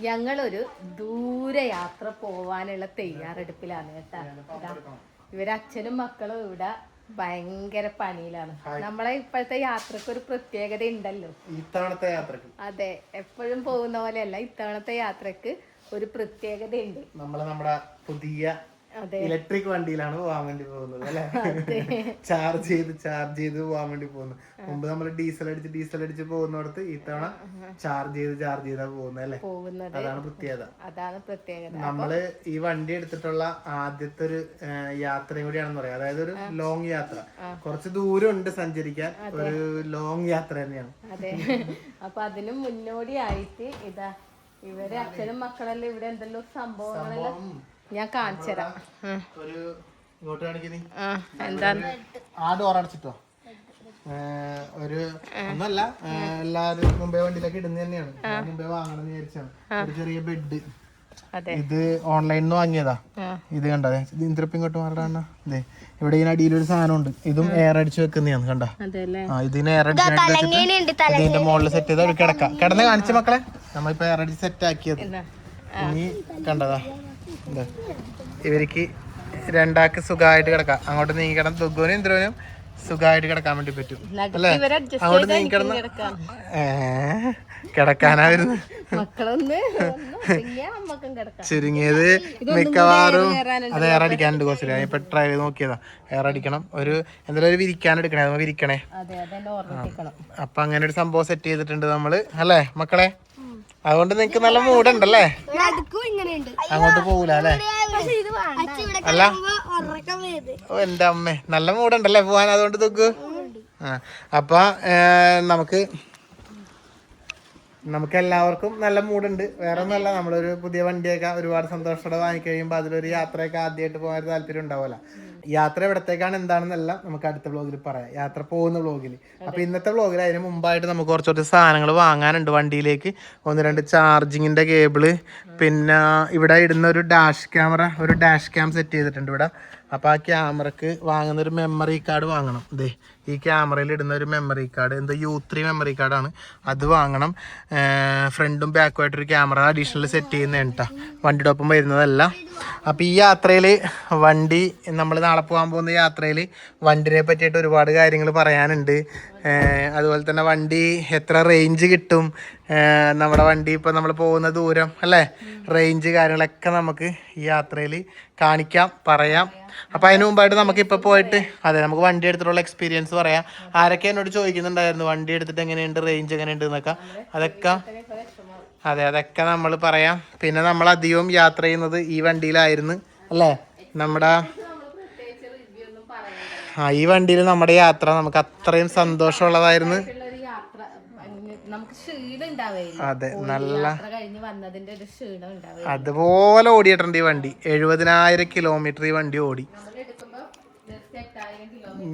ഞങ്ങളൊരു ദൂരയാത്ര പോവാനുള്ള തയ്യാറെടുപ്പിലാണ് കേട്ടാ. ഇവരച്ഛനും മക്കളും ഇവിടെ ഭയങ്കര പണിയിലാണ്. നമ്മളെ ഇപ്പോഴത്തെ യാത്രക്ക് ഒരു പ്രത്യേകത ഉണ്ടല്ലോ. ഇത്തവണത്തെ യാത്രക്ക് അതെ, എപ്പോഴും പോകുന്ന പോലെയല്ല, ഇത്തവണത്തെ യാത്രക്ക് ഒരു പ്രത്യേകത ഉണ്ട്. നമ്മുടെ പുതിയ ഇലക്ട്രിക് വണ്ടിയിലാണ് പോകാൻ വേണ്ടി പോകുന്നത് അല്ലെ. ചാർജ് ചെയ്ത് പോകാൻ വേണ്ടി പോകുന്നു. മുമ്പ് നമ്മൾ ഡീസൽ അടിച്ച് പോകുന്നിടത്ത് ഇത്തവണ ചാർജ് ചെയ്താ പോകുന്നത് അല്ലെ. അതാണ് പ്രത്യേകത. നമ്മള് ഈ വണ്ടി എടുത്തിട്ടുള്ള ആദ്യത്തെ ഒരു യാത്രയും കൂടിയാണെന്ന് പറയാം. അതായത് ഒരു ലോങ് യാത്ര, കുറച്ച് ദൂരം ഉണ്ട് സഞ്ചരിക്കാൻ, ഒരു ലോങ് യാത്ര തന്നെയാണ്. അതെ, അപ്പൊ അതിനും മുന്നോടിയായിട്ട് ഇതാ ഇവര് അച്ഛനും മക്കളെല്ലാം ഇവിടെ എന്തെല്ലോ സംഭവങ്ങളെല്ലാം ഞാൻ കാണിച്ചുതരാം. എന്താണ് ആ ഡോർ അടച്ചിട്ടോ? ഒരു ഒന്നല്ല, എല്ലാരും മുമ്പേ വണ്ടിയിലൊക്കെ ഇടുന്ന തന്നെയാണ്. മുമ്പേ വാങ്ങണം വിചാരിച്ചാണ്. ഒരു ചെറിയ ബെഡ്, ഇത് ഓൺലൈനിൽ നിന്ന് വാങ്ങിയതാ. ഇത് കണ്ട, ഇന്ത്യപ്പ് ഇങ്ങോട്ട് മാറാണ്. ഇതേ ഇവിടെ ഈ അടിയിലൊരു സാധനം ഉണ്ട്. ഇതും എയർ അടിച്ച് വെക്കുന്നതാണ്. കണ്ട, ഇതിന് എയർ അടിച്ച് ഇതിന്റെ മുകളിൽ സെറ്റ് ചെയ്ത ഒരു കിടന്ന് കാണിച്ച മക്കളെ. നമ്മളിപ്പോ എയർ അടിച്ച് സെറ്റ് ആക്കിയത്. ഇനി കണ്ടതാ, ഇവർക്ക് രണ്ടാൾക്ക് സുഖമായിട്ട് കിടക്കാം. അങ്ങോട്ട് നീങ്ങിക്കണം. ദുഗ്ഗുനും ഇന്ദ്രനും സുഖമായിട്ട് കിടക്കാൻ വേണ്ടി പറ്റും അല്ലേ. അങ്ങോട്ട് നീങ്ങിക്കിടന്ന് കിടക്കാനായിരുന്നു ചുരുങ്ങിയത്. മിക്കവാറും അത് എയർ അടിക്കാനുണ്ട് കുറച്ച്. ഇപ്പൊ ട്രൈ ചെയ്ത് നോക്കിയതാ. എയർ അടിക്കണം. ഒരു എന്തായാലും ഒരു വിരിക്കാൻ എടുക്കണേ, അത് വിരിക്കണേ. അപ്പൊ അങ്ങനെ ഒരു സംഭവം സെറ്റ് ചെയ്തിട്ടുണ്ട് നമ്മള് അല്ലേ മക്കളെ. അതുകൊണ്ട് നിങ്ങക്ക് നല്ല മൂടുണ്ടല്ലേ. അങ്ങോട്ട് പോകൂല അല്ലേ. അല്ല എന്റെ അമ്മേ, നല്ല മൂടുണ്ടല്ലേ പോവാൻ. അതുകൊണ്ട് തുക്കു. അപ്പൊ നമുക്ക് എല്ലാവർക്കും നല്ല മൂടുണ്ട്. വേറെ ഒന്നല്ല, നമ്മളൊരു പുതിയ വണ്ടിയൊക്കെ ഒരുപാട് സന്തോഷത്തോടെ വാങ്ങിക്കഴിയുമ്പോൾ അതിലൊരു യാത്രയൊക്കെ ആദ്യമായിട്ട് പോകാൻ താല്പര്യം ഉണ്ടാവില്ല. യാത്ര എവിടത്തേക്കാണ് എന്താണെന്നെല്ലാം നമുക്ക് അടുത്ത വ്ളോഗിൽ പറയാം, യാത്ര പോകുന്ന വ്ളോഗിൽ. അപ്പൊ ഇന്നത്തെ വ്ളോഗിൽ അതിന് മുമ്പായിട്ട് നമുക്ക് കുറച്ച് സാധനങ്ങൾ വാങ്ങാനുണ്ട്. വണ്ടിയിലേക്ക് 1-2 ചാർജിങ്ങിന്റെ കേബിള്, പിന്നെ ഇവിടെ ഇടുന്ന ഒരു ഡാഷ് ക്യാം സെറ്റ് ചെയ്തിട്ടുണ്ട് ഇവിടെ. അപ്പോൾ ആ ക്യാമറക്ക് വാങ്ങുന്ന ഒരു മെമ്മറി കാർഡ് വാങ്ങണം. ഇതേ ഈ ക്യാമറയിൽ ഇടുന്ന ഒരു മെമ്മറി കാർഡ്, എന്താ U3 മെമ്മറി കാർഡാണ്, അത് വാങ്ങണം. ഫ്രണ്ടും ബാക്കുമായിട്ടൊരു ക്യാമറ അഡീഷണൽ സെറ്റ് ചെയ്യുന്നതാണ് കേട്ടോ, വണ്ടിയുടെ ഒപ്പം വരുന്നതല്ല. അപ്പോൾ ഈ യാത്രയിൽ നമ്മൾ നാളെ പോകാൻ പോകുന്ന യാത്രയിൽ വണ്ടിനെ പറ്റിയിട്ട് ഒരുപാട് കാര്യങ്ങൾ പറയാനുണ്ട്. അതുപോലെ തന്നെ വണ്ടി എത്ര റേഞ്ച് കിട്ടും, നമ്മുടെ വണ്ടി ഇപ്പോൾ നമ്മൾ പോകുന്ന ദൂരം അല്ലേ, റേഞ്ച് കാര്യങ്ങളൊക്കെ നമുക്ക് ഈ യാത്രയിൽ കാണിക്കാം, പറയാം. അപ്പം അതിന് മുമ്പായിട്ട് നമുക്കിപ്പോൾ പോയിട്ട് നമുക്ക് വണ്ടി എടുത്തിട്ടുള്ള എക്സ്പീരിയൻസ് പറയാം. ആരൊക്കെ എന്നോട് ചോദിക്കുന്നുണ്ടായിരുന്നു വണ്ടി എടുത്തിട്ട് എങ്ങനെയുണ്ട്, റേഞ്ച് എങ്ങനെയുണ്ട് എന്നൊക്കെ. അതൊക്കെ നമ്മൾ പറയാം. പിന്നെ നമ്മൾ അധികവും യാത്ര ചെയ്യുന്നത് ഈ വണ്ടിയിലായിരുന്നു അല്ലേ. ഈ വണ്ടിയിൽ നമ്മുടെ യാത്ര നമുക്ക് അത്രയും സന്തോഷമുള്ളതായിരുന്നു. അതെ, നല്ല അതുപോലെ ഓടിയിട്ടുണ്ട് ഈ വണ്ടി. 70,000 കിലോമീറ്റർ ഈ വണ്ടി ഓടി.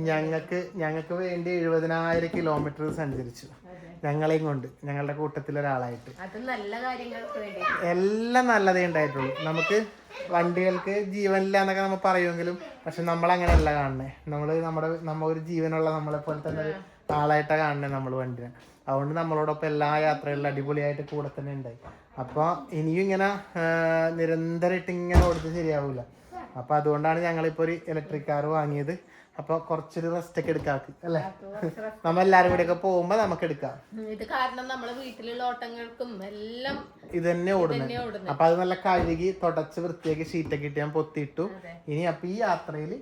ഞങ്ങൾക്ക് വേണ്ടി 70,000 കിലോമീറ്റർ സഞ്ചരിച്ചു, ഞങ്ങളെയും കൊണ്ട്, ഞങ്ങളുടെ കൂട്ടത്തിലൊരാളായിട്ട്. എല്ലാം നല്ലതേ ഉണ്ടായിട്ടുള്ളൂ. നമുക്ക് വണ്ടികൾക്ക് ജീവനില്ല എന്നൊക്കെ നമ്മൾ പറയുമെങ്കിലും പക്ഷെ നമ്മളങ്ങനെയല്ല കാണണേ. നമ്മ ഒരു ജീവനുള്ള നമ്മളെ പോലെ തന്നെ ഒരു ആളായിട്ടാണ് കാണണേ നമ്മൾ വണ്ടിനെ. അതുകൊണ്ട് നമ്മളോടൊപ്പം എല്ലാ യാത്രകളിലും അടിപൊളിയായിട്ട് കൂടെ തന്നെ ഉണ്ടായി. അപ്പോൾ ഇനിയും ഇങ്ങനെ നിരന്തരമായിട്ട് ഇങ്ങനെ ഓടിച്ച് ശരിയാവില്ല. അപ്പോൾ അതുകൊണ്ടാണ് ഞങ്ങളിപ്പോൾ ഒരു ഇലക്ട്രിക് കാർ വാങ്ങിയത്. അപ്പോൾ കുറച്ചൊരു റെസ്റ്റ് ഒക്കെ എടുക്കാക്ക് അല്ലേ, നമ്മളെല്ലാരും കൂടെ ഒക്കെ പോകുമ്പോ നമുക്ക് എടുക്കാം. ഇത് കാരണം നമ്മളെ വീട്ടിലുള്ള ഓട്ടങ്ങൾക്കും എല്ലാം ഇത് തന്നെ ഓടുന്നത്. അപ്പൊ അത് നല്ല കഴുകി തുടച്ച് വൃത്തിയാക്കി ഷീറ്റൊക്കെ ഇട്ട് ഞാൻ പൊത്തിയിട്ടു. ഇനി അപ്പൊ ഈ യാത്രയിൽ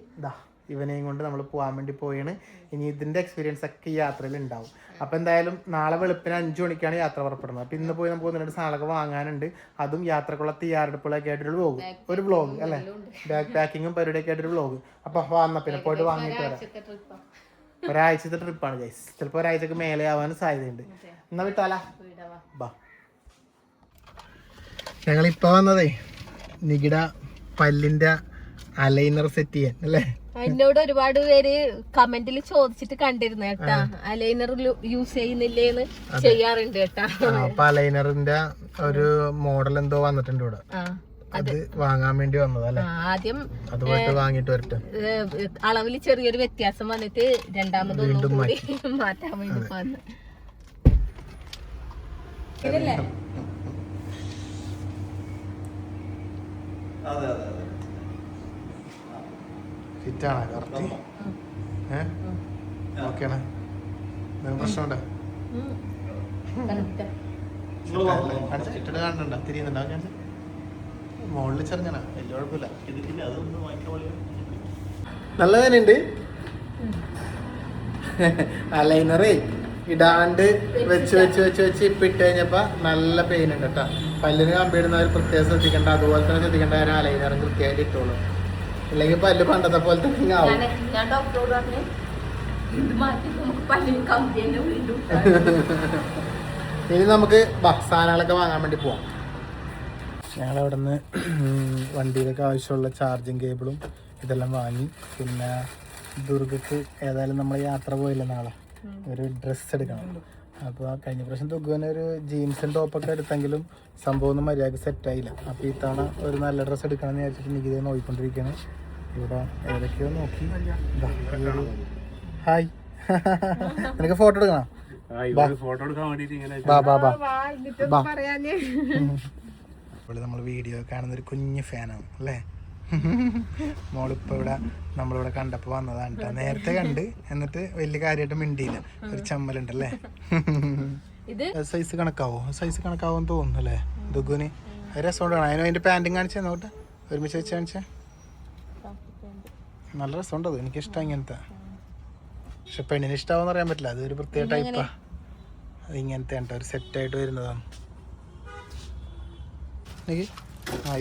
ഇവനെയും കൊണ്ട് നമ്മൾ പോകാൻ വേണ്ടി പോയാണ്. ഇനി ഇതിന്റെ എക്സ്പീരിയൻസ് ഒക്കെ ഈ യാത്രയിൽ ഉണ്ടാവും. അപ്പൊ എന്തായാലും നാളെ വെളുപ്പിന് 5 മണിക്കാണ് യാത്ര പുറപ്പെടുന്നത്. അപ്പൊ ഇന്ന് പോയി നമുക്ക് 1-2 സാധനങ്ങളൊക്കെ വാങ്ങാനുണ്ട്. അതും യാത്രക്കുള്ള തയ്യാറെടുപ്പുകളൊക്കെ ആയിട്ടൊരു വ്ളോഗ് അല്ലെ, ബാഗ് പാക്കിങ്ങും പരിപാടിയൊക്കെ ആയിട്ടൊരു വ്ളോഗ്. അപ്പൊ വന്ന പിന്നെ പോയിട്ട് വാങ്ങിയിട്ട് വരാം. ഒരാഴ്ചത്തെ ട്രിപ്പാണ് ഗൈസ്, ചിലപ്പോൾ ഒരാഴ്ചക്ക് മേലെ ആവാനും സാധ്യതയുണ്ട്. എന്നാ വിട്ടാലാ ബാ. ഞങ്ങളിപ്പോ വന്നതേ നികിട പല്ലിന്റെ അലൈനർ സെറ്റ് ചെയ്യാൻ അല്ലേ. എന്നോട് ഒരുപാട് പേര് കമന്റിൽ ചോദിച്ചിട്ട് കണ്ടിരുന്നു കേട്ടാ, അലൈനർ യൂസ് ചെയ്യുന്നില്ലേന്ന്. ചെയ്യാറുണ്ട് കേട്ടാ. അപ്പൊ അലൈനറിന്റെ ഒരു മോഡൽ എന്തോ വന്നിട്ടുണ്ട് ഇവിടെ, അത് വാങ്ങാൻ വേണ്ടി വന്നതല്ലേ. ആദ്യം അത് പോയിട്ട് വാങ്ങിട്ട് വരട്ടെ. അളവിൽ ചെറിയൊരു വ്യത്യാസം വന്നിട്ട് രണ്ടാമത് മാറ്റാൻ വേണ്ടി വന്നു. ഫിറ്റാണോ കറക്റ്റ്? ഓക്കെയാണ്. പ്രശ്നമുണ്ടോ? ഇട്ടിട്ട് കാണുന്നുണ്ടോ? തിരിയുന്നുണ്ടോ? മുകളിൽ ചെറുങ്ങനാ, വലിയ കുഴപ്പമില്ല. നല്ല വേനുണ്ട്. അലൈനറേ ഇടാണ്ട് വെച്ച് വെച്ച് വെച്ച് വെച്ച് ഇപ്പം ഇട്ട് കഴിഞ്ഞപ്പോൾ നല്ല പെയിൻ ഉണ്ട് കേട്ടോ. പല്ലിന് കമ്പിടുന്നവർ പ്രത്യേകം ശ്രദ്ധിക്കേണ്ട. അതുപോലെ തന്നെ ശ്രദ്ധിക്കേണ്ട കാര്യം അലൈനറും കൃത്യമായിട്ട് ഇട്ടോളൂ. അല്ലെങ്കിൽ പല്ല് പണ്ടത്തെ പോലെ തന്നെ ആവും. ഇനി നമുക്ക് സാധനങ്ങളൊക്കെ വാങ്ങാൻ വേണ്ടി പോവാം. ഞങ്ങളവിടെ നിന്ന് വണ്ടിയിലേക്ക് ആവശ്യമുള്ള ചാർജിങ് കേബിളും ഇതെല്ലാം വാങ്ങി. പിന്നെ ദുർഗക്ക് ഏതായാലും നമ്മൾ യാത്ര പോയില്ല നാളെ, ഒരു ഡ്രസ്സ് എടുക്കണം. അപ്പോൾ കഴിഞ്ഞ പ്രാവശ്യം തുകുവിന് ഒരു ജീൻസും ടോപ്പൊക്കെ എടുത്തെങ്കിലും സംഭവം ഒന്നും മര്യാദക്ക് സെറ്റായില്ല. അപ്പോൾ ഈ തവണ ഒരു നല്ല ഡ്രസ്സ് എടുക്കണമെന്ന് വിചാരിച്ചിട്ട് എനിക്ക് ഇതേ നോക്കിക്കൊണ്ടിരിക്കുകയാണ്. ഇവിടെ ഏതൊക്കെയോ നോക്കി. ഹായ്, നിനക്ക് ഫോട്ടോ എടുക്കണം? ഇപ്പോൾ നമ്മൾ വീഡിയോ കാണുന്ന ഒരു കുഞ്ഞു ഫാനാണ് അല്ലേ? മോളിപ്പോൾ ഇവിടെ നമ്മളിവിടെ കണ്ടപ്പോൾ വന്നതാണ് കേട്ടോ. നേരത്തെ കണ്ട് എന്നിട്ട് വലിയ കാര്യമായിട്ട് മിണ്ടിയില്ല. ഒരു ചമ്മലുണ്ടല്ലേ? സൈസ് കണക്കാവോന്ന് തോന്നുന്നു അല്ലേ ദുഗുന്? രസമുണ്ടാണ്. അതിന്റെ പാൻറ്റും കാണിച്ചേ നോട്ടെ, ഒരുമിച്ച് വെച്ച് കാണിച്ചേ. നല്ല രസമുണ്ടത്, എനിക്കിഷ്ടം ഇങ്ങനത്തെ. പക്ഷെ പെണ്ണിന് ഇഷ്ടമാവെന്ന് പറയാൻ പറ്റില്ല, അതൊരു പ്രത്യേക ടൈപ്പാ. അത് ഇങ്ങനത്തെ ഒരു സെറ്റായിട്ട് വരുന്നതാണ്.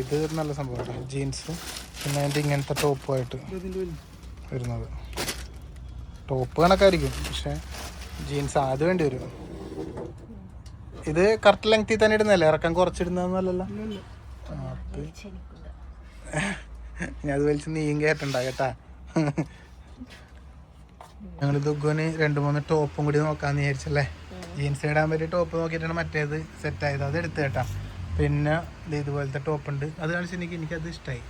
ഇത് നല്ല സംഭവമാണ്. ജീൻസും പിന്നെ അതിൻ്റെ ഇങ്ങനത്തെ ടോപ്പുമായിട്ട് വരുന്നത്. ടോപ്പ് കണക്കായിരിക്കും, പക്ഷെ ജീൻസ് അത് വേണ്ടി വരും. ഇത് കറക്റ്റ് ലെങ്ത്തിൽ തന്നെ ഇടുന്നല്ലേ? ഇറക്കം കുറച്ചിടുന്നതെന്നല്ലല്ലോ. ഞാൻ അത് വലിച്ച് നീയും കയറ്റണ്ട കേട്ടാ. ഞങ്ങൾ ദുഗുവിന് 2-3 ടോപ്പും കൂടി നോക്കാന്ന് വിചാരിച്ചല്ലേ. ജീൻസ് ഇടാൻ പറ്റിയ ടോപ്പ് നോക്കിയിട്ടാണ് മറ്റേത് സെറ്റായത്. അത് എടുത്ത് കേട്ടാ. പിന്നെ ഇതുപോലത്തെ ടോപ്പുണ്ട്, അത് കാണിച്ച് എനിക്കത് ഇഷ്ടമായി.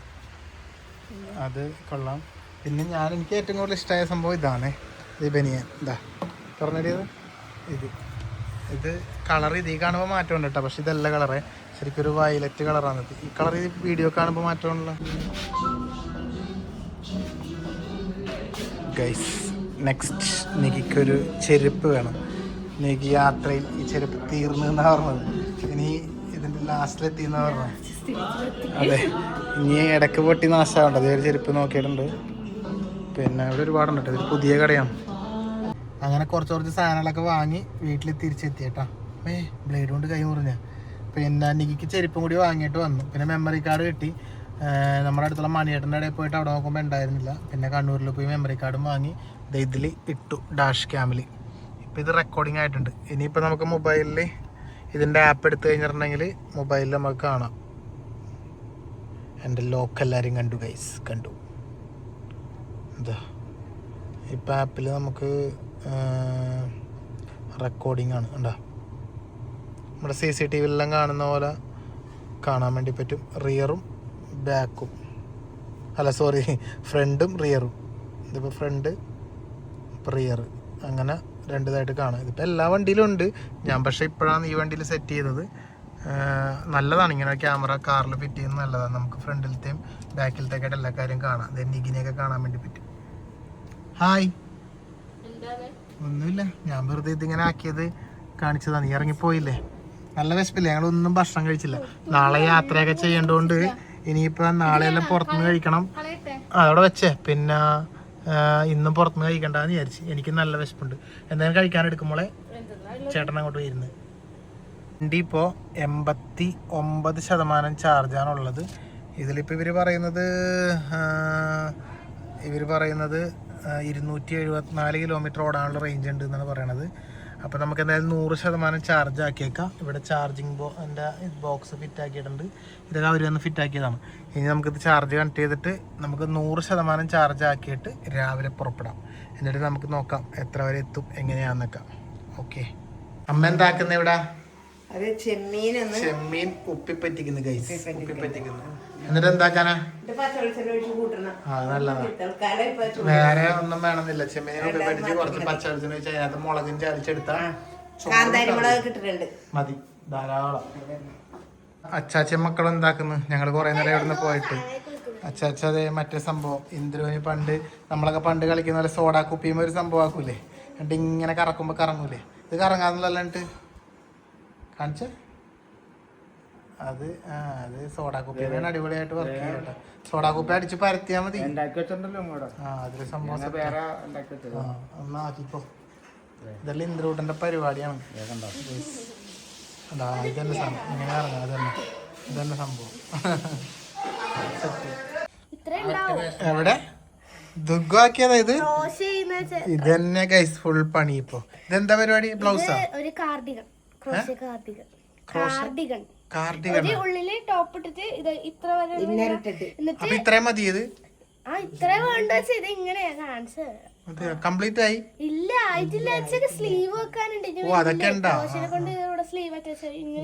അത് കൊള്ളാം. പിന്നെ എനിക്ക് ഏറ്റവും കൂടുതൽ ഇഷ്ടമായ സംഭവം ഇതാണ്, ഈ ബനിയൻ. ഇതാ പറഞ്ഞത് ഇത് കളർ ഇതിൽ കാണുമ്പോൾ മാറ്റമുണ്ട് കേട്ടോ. പക്ഷെ ഇതല്ല കളറേ, ശരിക്കും ഒരു വയലറ്റ് കളറാണ്. ഈ കളർ ഈ വീഡിയോ കാണുമ്പോൾ മാറ്റമുണ്ടല്ലോ. ഗൈസ്, നെക്സ്റ്റ് നികിക്കൊരു ചെരുപ്പ് വേണം. നികി യാത്രയിൽ ഈ ചെരുപ്പ് തീർന്നു എന്നാ പറഞ്ഞത്. ഇനി ഇതിൻ്റെ ലാസ്റ്റിലെത്തിയെന്നാ പറഞ്ഞത്. അതെ, ഇനി ഇടയ്ക്ക് പൊട്ടി നാശമാവണ്ട. അതേ ഒരു ചെരുപ്പ് നോക്കിയിട്ടുണ്ട്. പിന്നെ ഇവിടെ ഒരുപാടുണ്ട് കേട്ടോ. ഇതൊരു പുതിയ കടയാണ്. അങ്ങനെ കുറച്ച് സാധനങ്ങളൊക്കെ വാങ്ങി വീട്ടിൽ തിരിച്ചെത്തിയേട്ടാ. ബ്ലേഡ് കൊണ്ട് കൈ മുറിഞ്ഞ. പിന്നെ നികിക്ക് ചെരുപ്പും കൂടി വാങ്ങിയിട്ട് വന്നു. പിന്നെ മെമ്മറി കാർഡ് കിട്ടി. നമ്മുടെ അടുത്തുള്ള മണിയേട്ടൻ്റെ ഇടയിൽ പോയിട്ട് അവിടെ നോക്കുമ്പോൾ ഉണ്ടായിരുന്നില്ല. പിന്നെ കണ്ണൂരിൽ പോയി മെമ്മറി കാർഡും വാങ്ങി ഇതിൽ ഇട്ടു, ഡാഷ് ക്യാമിൽ. ഇപ്പോൾ ഇത് റെക്കോർഡിംഗ് ആയിട്ടുണ്ട്. ഇനിയിപ്പോൾ നമുക്ക് മൊബൈലിൽ ഇതിൻ്റെ ആപ്പ് എടുത്തു കഴിഞ്ഞിട്ടുണ്ടെങ്കിൽ മൊബൈലിൽ നമുക്ക് കാണാം. എൻ്റെ ലോക്ക് എല്ലാവരും കണ്ടു ഗൈസ്, കണ്ടു. എന്താ ഇപ്പം ആപ്പിൽ നമുക്ക് റെക്കോർഡിംഗ് ആണ് ഉണ്ടാ. നമ്മുടെ CCTV കാണുന്ന പോലെ കാണാൻ വേണ്ടി പറ്റും. റിയറും ബാക്കും, അല്ല സോറി, ഫ്രണ്ടും റിയറും. ഇതിപ്പോൾ ഫ്രണ്ട്, ഇപ്പോൾ റിയർ, അങ്ങനെ രണ്ടിതായിട്ട് കാണാം. ഇതിപ്പോൾ എല്ലാ വണ്ടിയിലും ഉണ്ട്. ഞാൻ പക്ഷേ ഇപ്പോഴാണ് ഈ വണ്ടിയിൽ സെറ്റ് ചെയ്തത്. നല്ലതാണ് ഇങ്ങനെ ക്യാമറ കാറിൽ ഫിറ്റ് ചെയ്യുന്നത്, നല്ലതാണ്. നമുക്ക് ഫ്രണ്ടിലത്തെയും ബാക്കിലത്തേക്കായിട്ട് എല്ലാ കാര്യം കാണാം. നികിനെയൊക്കെ കാണാൻ വേണ്ടി പറ്റും. ഹായ്, ഒന്നുമില്ല, ഞാൻ വെറുതെ ഇതിങ്ങനെ ആക്കിയത് കാണിച്ചതാണ്. നീ ഇറങ്ങിപ്പോയില്ലേ? നല്ല വിശപ്പില്ലേ? ഞങ്ങളൊന്നും ഭക്ഷണം കഴിച്ചില്ല. നാളെ യാത്രയൊക്കെ ചെയ്യേണ്ടതുകൊണ്ട് ഇനിയിപ്പോൾ നാളെയെല്ലാം പുറത്തുനിന്ന് കഴിക്കണം. അതവിടെ വെച്ചേ. പിന്നെ ഇന്നും പുറത്തുനിന്ന് കഴിക്കണ്ടെന്ന് വിചാരിച്ച്. എനിക്ക് നല്ല വിശപ്പുണ്ട്. എന്തായാലും കഴിക്കാനെടുക്കുമ്പോളെ ചേട്ടൻ അങ്ങോട്ട് വരുന്നത്. വണ്ടി ഇപ്പോൾ 89% ചാർജാണുള്ളത്. ഇതിലിപ്പോൾ ഇവർ പറയുന്നത് 274 കിലോമീറ്റർ ഓടാനുള്ള റേഞ്ച് ഉണ്ട് എന്നാണ് പറയണത്. അപ്പോൾ നമുക്ക് എന്തായാലും 100% ചാർജ് ആക്കിയേക്കാം. ഇവിടെ ചാർജിങ് ബോക്സ് ഫിറ്റ് ആക്കിയിട്ടുണ്ട്. ഇതൊക്കെ അവർ വന്ന് ഫിറ്റ് ആക്കിയതാണ്. ഇനി നമുക്കിത് ചാർജ് കണക്ട് ചെയ്തിട്ട് നമുക്ക് 100% ചാർജ് ആക്കിയിട്ട് രാവിലെ പുറപ്പെടാം. എന്നിട്ട് നമുക്ക് നോക്കാം എത്ര വരെ എത്തും എങ്ങനെയാണെന്നൊക്കെ. ഓക്കെ, അമ്മ എന്താക്കുന്നത് ഇവിടെ? ചെമ്മീൻ ഉപ്പിപ്പറ്റിക്കുന്നു ഗൈസ്, ഉപ്പിപ്പറ്റിക്കുന്നു. എന്നിട്ട് എന്താക്കാനാ? വേറെ ഒന്നും വേണമെന്നില്ല. ചെമ്മീനെ ഉപ്പിപ്പറ്റിച്ച് കുറച്ച് പച്ചവെളിച്ചെണ്ണ വെച്ച് അതിനകത്ത് മുളകും ചതച്ചെടുത്താ മതി, ധാരാളം. അച്ചാച്ചൻ മക്കൾ എന്താക്കുന്നു? ഞങ്ങൾ കുറെ നേരം ഇവിടുന്ന് പോയിട്ട് അച്ചാച്ച അതേ മറ്റേ സംഭവം ഇന്ദ്രുവിന് പണ്ട് നമ്മളൊക്കെ പണ്ട് കളിക്കുന്ന പോലെ സോഡാ കുപ്പിയുമ്പോൾ ഒരു സംഭവം ആക്കൂലേ എന്നിട്ട് ഇങ്ങനെ കറക്കുമ്പോൾ കറങ്ങൂലേ? ഇത് കറങ്ങാന്നുള്ളല്ല എന്നിട്ട് കാണിച്ച അത് അത് സോഡാ കുപ്പി അടിപൊളിയായിട്ട് വർക്ക് ചെയ്യും കേട്ടോ. സോഡാ കുപ്പി അടിച്ച് പരത്തിയാൽ മതി. അതില് സംഭവം ഒന്നാക്കിപ്പോ. ഇതെല്ലാം ഇന്ദ്രൂട്ടന്റെ പരിപാടിയാണ്. ഇതന്നെ സാധനം ഇങ്ങനെ ഇറങ്ങാം. ഇതന്നെ സംഭവം. എവിടെ ദുഃഖാക്കിയതാ ഇത്? ഇതന്നെ ഗൈസ് ഫുൾ പണി. ഇപ്പൊ ഇതെന്താ പരിപാടി? ബ്ലൗസാ? ഒരു കാർഡിഗൺ. ഉള്ളില് ടോപ്പ് ഇട്ടിട്ട് ഇത് ഇത്ര വരെ അപ്പൊ ഇത്രയും മതി. ഇത് ഇത്ര വേണ്ട വെച്ചാ ഇത് ഇങ്ങനെയാ കാണിച്ചത്. കംപ്ലീറ്റ് ആയി? ഇല്ല ആയിട്ടില്ല. സ്ലീവ് വെക്കാനുണ്ട്. അതൊക്കെ ഉണ്ടോ കൊണ്ട് സ്ലീവ്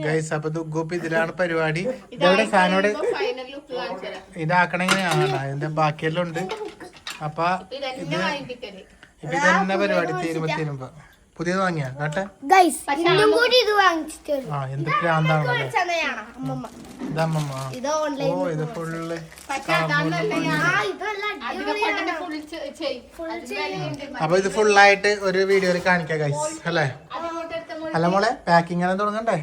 ഗൈസ്? അപ്പൊ ദുഃഖോപ്പ് ഇതിലാണ് പരിപാടി. ഇതെവിടെ സാധനോട് ഇതാക്കണെങ്ങനെയാണ് ഇതിന്റെ ബാക്കിയെല്ലാം ഉണ്ട്. അപ്പൊ ഇപ്പൊ ഇതന്നെ പരിപാടി തീരുമ്പോ പുതിയത് വാങ്ങിയാ കേട്ടെ. എന്ത് പ്രാന്താണല്ലോ ഇതമ്മ. ഓ ഇത് ഫുള്ള്. അപ്പൊ ഇത് ഫുള്ളായിട്ട് ഒരു വീഡിയോയിൽ കാണിക്കാം ഗൈസ് അല്ലേ? അല്ല മോളെ പാക്കിങ് എല്ലാം തുടങ്ങണ്ടേ?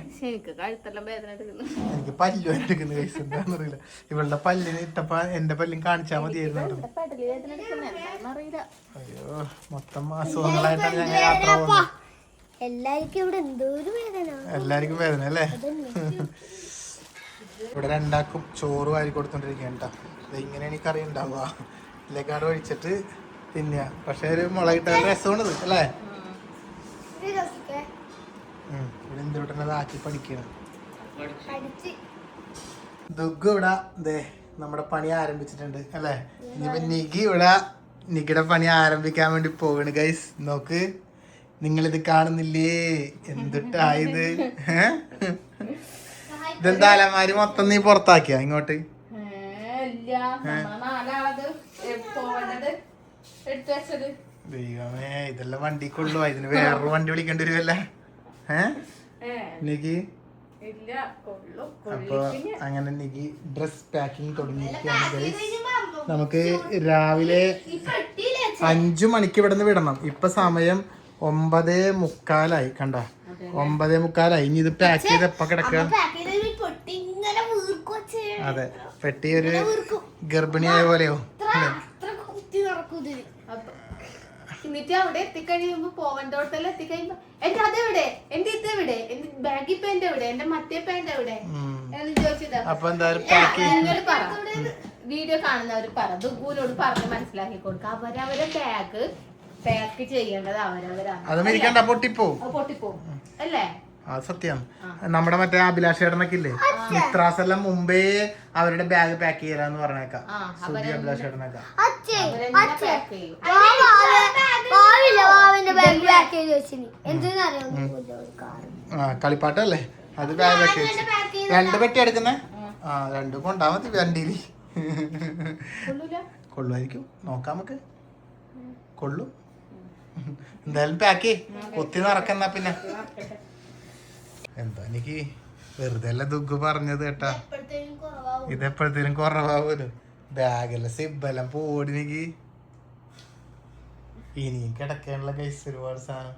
എനിക്ക് പല്ലു എടുക്കുന്നു ഗൈസ്. എന്താന്നറിയില്ല. ഇവളുടെ പല്ലിന് ഇട്ടപ്പോ എന്റെ പല്ലും കാണിച്ചാൽ മതിയായിരുന്നു. അയ്യോ മൊത്തം അസുഖങ്ങളായിട്ടാണ് ഞങ്ങൾ യാത്ര പോകുന്നത്. എല്ലാവർക്കും വേദന അല്ലേ? ഇവിടെ രണ്ടാക്കും ചോറ് വാരി കൊടുത്തോണ്ടിരിക്കണ്ട. ഇങ്ങനെയാണ് ഈ കറി ഉണ്ടാവുക. ഇതിലേക്കാട് ഒഴിച്ചിട്ട് തിന്നുക. പക്ഷെ ഒരു മുളകിട്ട രസമാണത് അല്ലേ? ഇവിടെ എന്തുകൊണ്ടത് ആക്കി പഠിക്കണം. ദുഃഖ ഇവിടെ നമ്മുടെ പണി ആരംഭിച്ചിട്ടുണ്ട് അല്ലേ? ഇനിയിപ്പോ നികിയുടെ പണി ആരംഭിക്കാൻ വേണ്ടി പോവാണ് ഗൈസ്. നോക്ക്, നിങ്ങളിത് കാണുന്നില്ലേ? എന്തിട്ടായത്? ഇതെന്താ അലമാരി മൊത്തം നീ പുറത്താക്കിയ ഇങ്ങോട്ട്? ദൈവമേ, ഇതെല്ലാം വണ്ടിക്കുള്ളൂ. ഇതിന് വേറൊരു വണ്ടി വിളിക്കേണ്ടി വരുമല്ലേ? നികി അപ്പൊ അങ്ങനെ നികി ഡ്രസ് പാക്കിങ് തുടങ്ങിയിരിക്കുകയാണ് ഗൈസ്. നമുക്ക് രാവിലെ 5 മണിക്ക് ഇവിടെ നിന്ന് വിടണം. ഇപ്പൊ സമയം 9:45 കണ്ട. 9:45. ഇനി ഇത് പാക്ക് ചെയ്ത് എപ്പ കിടക്കുക? അതെ, പെട്ടി ഒരു ഗർഭിണിയായ പോലെയോ. എന്നിട്ട് അവിടെ എത്തിക്കഴിയുമ്പോ പോവണ്ടോടത്തെല്ലാം എത്തിക്കഴിയുമ്പോ എന്റെ അതെവിടെ, എന്റെ ഇതെവിടെ, എന്റെ ബാഗി പാന്റ് എവിടെ, എന്റെ മറ്റേ പാന്റ് എവിടെ എന്ന് ചോദിച്ചതാ. വീഡിയോ കാണുന്നവർ പറ, ദുഃഖൂനോട് പറഞ്ഞ് മനസ്സിലാക്കി കൊടുക്കുക. അവരവരെ ബാഗ് പാക്ക് ചെയ്യേണ്ടത് അവരവരാണ്. പൊട്ടിപ്പോ അല്ലേ? സത്യം. നമ്മുടെ മറ്റേ അഭിലാഷ് ചേട്ടനൊക്കെ ഇല്ലേ, മിത്രാസെല്ലാം മുമ്പേ അവരുടെ ബാഗ് പാക്ക് ചെയ്യാന്ന് പറഞ്ഞേക്കാം. സുധി അഭിലാഷ് ചേട്ടനൊക്കെ കളിപ്പാട്ടല്ലേ അത് ബാഗ് പാക്ക് വെച്ചു. 2 പെട്ടി എടുക്കുന്നേ? 2 കൊണ്ടാ മതി വണ്ടിയില്. കൊള്ളുമായിരിക്കും, നോക്കാം നമുക്ക്. കൊള്ളും എന്തായാലും പാക്ക് ഒത്തി നടക്കുന്ന. പിന്നെ എന്താ എനിക്ക് വെറുതെ അല്ല ദുഃഖ പറഞ്ഞത് കേട്ടാ. ഇതെപ്പോഴത്തേലും കുറവാവൂലോ. ബാഗെല്ലാം സിബെല്ലാം പോടി. എനിക്ക് ഇനിയും കിടക്കാനുള്ള കൈസ് ഒരുപാട് സാധനം.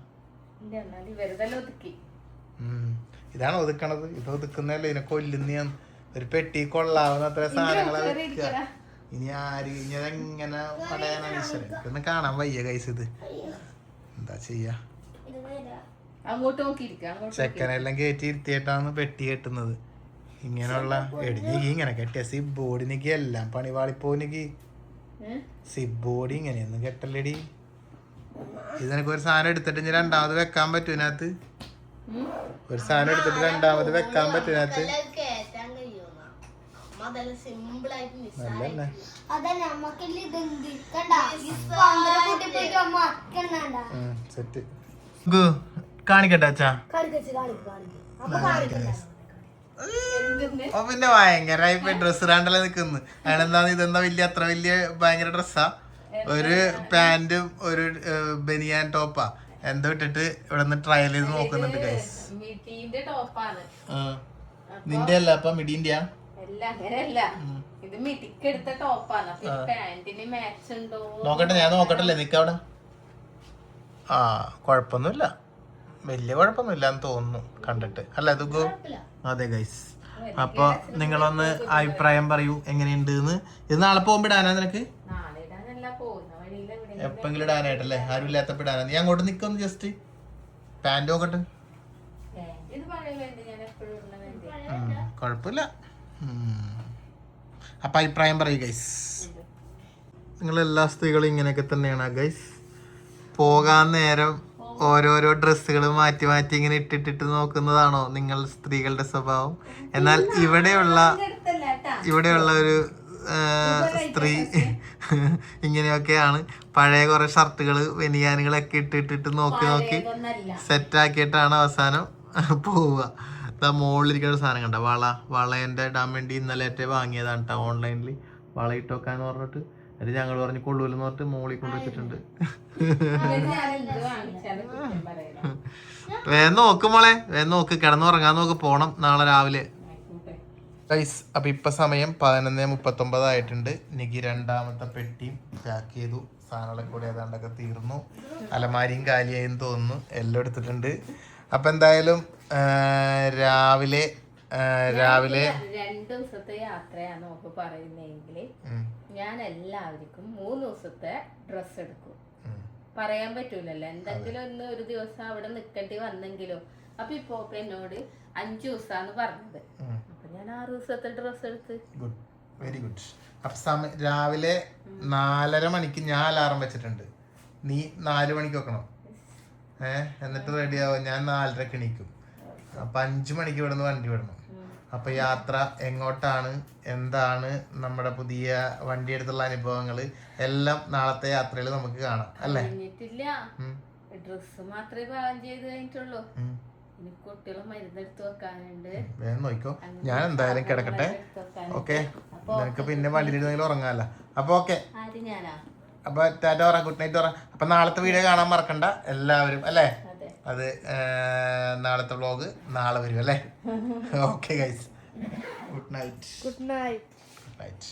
ഇതാണ് ഒതുക്കണത്. ഇത് ഒതുക്കുന്നല്ലേ ഇതിനെ കൊല്ലുന്ന. ഒരു പെട്ടി കൊള്ളാവുന്ന അത്ര സാധനങ്ങളെ വെക്കുക. ഇനി അതെങ്ങനെ പടയാനാണ് ഈശ്വരൻ. ഇതൊന്നും കാണാൻ വയ്യ കൈസ്. ഇത് എന്താ ചെയ്യാ? ചെക്കനെല്ലാം കയറ്റി ഇരുത്തിയിട്ടാണ് പെട്ടി കെട്ടുന്നത്. ഇങ്ങനെയുള്ള ഇങ്ങനെ കെട്ടിയ സിബ് ബോർഡിനേക്ക് എല്ലാം പണി പാളിപ്പോനിക്ക്. സിബ് ബോർഡ് ഇങ്ങനെയൊന്നും കെട്ടല്ലേടി. ഇതിനൊക്കെ ഒരു സാധനം എടുത്തിട്ട് ഇനി രണ്ടാമത് വെക്കാൻ പറ്റും ഇതിനകത്ത്. ഒരു സാധനം എടുത്തിട്ട് രണ്ടാമത് വെക്കാൻ പറ്റും ഇതിനകത്ത്. സെറ്റ് കാണിക്കട്ടെ അച്ഛാ. പിന്നെ ഭയങ്കരമായി ഡ്രസ് ഇടാണ്ടല്ലേ നിക്കുന്നു. അയാളെന്താന്ന് ഇതെന്താ അത്ര വലിയ ഭയങ്കര ഡ്രസ്സാ. ഒരു പാന്റും ഒരു ബനിയാൻ ടോപ്പാ എന്തോ ഇട്ടിട്ട് ഇവിടെ നിന്ന് ട്രയൽ ചെയ്ത് നോക്കുന്നുണ്ട് ഗൈസ്. നിന്റെ അല്ല അപ്പൊ മിടിന്റെ അല്ല അങ്ങനെയല്ല, ഇത് മിടിക്കെടുത്ത ടോപ്പാണ്. അപ്പൊ പാന്റിന് മാച്ച് ഉണ്ടോ നോക്കട്ടെ, ഞാൻ നോക്കട്ടല്ലേ നിക്കവിടെ. ആ കുഴപ്പമൊന്നുമില്ല, വലിയ കുഴപ്പമൊന്നുമില്ല എന്ന് തോന്നുന്നു കണ്ടിട്ട്, അല്ല ദുഗു? അതെ ഗൈസ്, അപ്പൊ നിങ്ങളൊന്ന് അഭിപ്രായം പറയൂ എങ്ങനെയുണ്ട് എന്ന്. ഇത് നാളെ പോകുമ്പോ ഇടാനാ നിനക്ക്? നാളെ ഇടാനല്ല, പോകുന്ന വഴിയിൽ എപ്പെങ്കിലും ഇടാനായിട്ടല്ലേ, ആരും ഇല്ലാത്തപ്പോ ഇടാനാ. നീ അങ്ങോട്ട് നിക്കൊന്ന് ജസ്റ്റ് പാന്റ് നോക്കട്ടെ. ഇത് പഴയ വേണ്ടി ഞാൻ എപ്പോഴും ഉള്ള വേണ്ടി. കുഴപ്പമില്ല. അപ്പൊ അഭിപ്രായം പറയൂ ഗൈസ്. നിങ്ങൾ എല്ലാ സ്ത്രീകളും ഇങ്ങനെയൊക്കെ തന്നെയാണ് ഗൈസ്, പോകാൻ നേരം ഓരോരോ ഡ്രസ്സുകൾ മാറ്റി മാറ്റി ഇങ്ങനെ ഇട്ടിട്ടിട്ട് നോക്കുന്നതാണോ നിങ്ങൾ സ്ത്രീകളുടെ സ്വഭാവം? എന്നാൽ ഇവിടെയുള്ള ഒരു സ്ത്രീ ഇങ്ങനെയൊക്കെയാണ്. പഴയ കുറെ ഷർട്ടുകൾ വെനിയാനുകളൊക്കെ ഇട്ടിട്ടിട്ട് നോക്കി നോക്കി സെറ്റാക്കിയിട്ടാണ് അവസാനം പോവുക. മുകളിലിരിക്കുന്ന ഒരു സാധനം കണ്ട വളേന്റെ ഇടാൻ വേണ്ടി ഇന്നലെ വാങ്ങിയതാണ് കേട്ടോ ഓൺലൈനിൽ. വള ഇട്ട് വെക്കാന്ന് പറഞ്ഞിട്ട് അത് ഞങ്ങൾ പറഞ്ഞു കൊള്ളൂലെന്ന് പറഞ്ഞിട്ട് മോളിൽ കൊണ്ട് വെച്ചിട്ടുണ്ട്. വേഗം നോക്ക് മോളെ, വേഗം നോക്ക്, കിടന്നുറങ്ങാൻ നോക്ക്, പോണം നാളെ രാവിലെ. ഗൈസ് അപ്പൊ ഇപ്പൊ സമയം 11:39 ആയിട്ടുണ്ട്. എനിക്ക് രണ്ടാമത്തെ പെട്ടിയും പാക്ക് ചെയ്തു, സാധനങ്ങളൊക്കെ കൂടി ഏതാണ്ടൊക്കെ തീർന്നു, അലമാരിയും കാലിയായെന്ന് തോന്നുന്നു, എല്ലാം എടുത്തിട്ടുണ്ട്. അപ്പൊ എന്തായാലും രാവിലെ 2 ദിവസത്തെ യാത്രയാണ് നമുക്ക് പറയുന്നെങ്കിൽ ഞാൻ എല്ലാവർക്കും 3 ദിവസത്തെ ഡ്രസ്സ് എടുക്കും. പറയാൻ പറ്റൂലല്ലോ, എന്തെങ്കിലും ഒരു ദിവസം അവിടെ നിക്കേണ്ടി വന്നെങ്കിലോ. അപ്പൊ ഇപ്പൊ എന്നോട് 5 ദിവസാന്ന് പറഞ്ഞത്, അപ്പൊ ഞാൻ 6 ദിവസത്തെ ഡ്രസ്സ് എടുത്ത്. Very good. അപ്പൊ രാവിലെ 4:30 മണിക്ക് ഞാൻ അലാറം വെച്ചിട്ടുണ്ട്, നീ 4 മണിക്ക് വെക്കണം. എന്നിട്ട് റെഡി ആവും. ഞാൻ 4:30 എണീക്കും. അപ്പൊ 5 മണിക്ക് ഇവിടുന്ന് വണ്ടി വിടണം. അപ്പൊ യാത്ര എങ്ങോട്ടാണ്, എന്താണ് നമ്മുടെ പുതിയ വണ്ടി എടുത്തുള്ള അനുഭവങ്ങള് എല്ലാം നാളത്തെ യാത്രയിൽ നമുക്ക് കാണാം അല്ലേ? ഡ്രസ് മാത്രമേ പാകം ചെയ്ത് കഴിഞ്ഞിട്ടുള്ളൂ. ഇനി കുട്ടികളെ മരുന്നെടുത്ത് വെക്കാനുണ്ട്. വേഗം നോക്കോ, ഞാൻ എന്തായാലും കിടക്കട്ടെ. ഓക്കെ, നിനക്ക് പിന്നെ വണ്ടിയിലിരുന്നെങ്കിലും ഉറങ്ങാല്ല. അപ്പൊ ഓക്കെ, അപ്പൊ ടാറ്റ പറ, ഗുഡ് നൈറ്റ് പറ. അപ്പൊ നാളത്തെ വീഡിയോ കാണാൻ മറക്കണ്ട എല്ലാവരും അല്ലേ? അത് നാളത്തെ വ്ലോഗ് നാളെ വരും അല്ലേ? Okay guys, good night. Good night. Good night.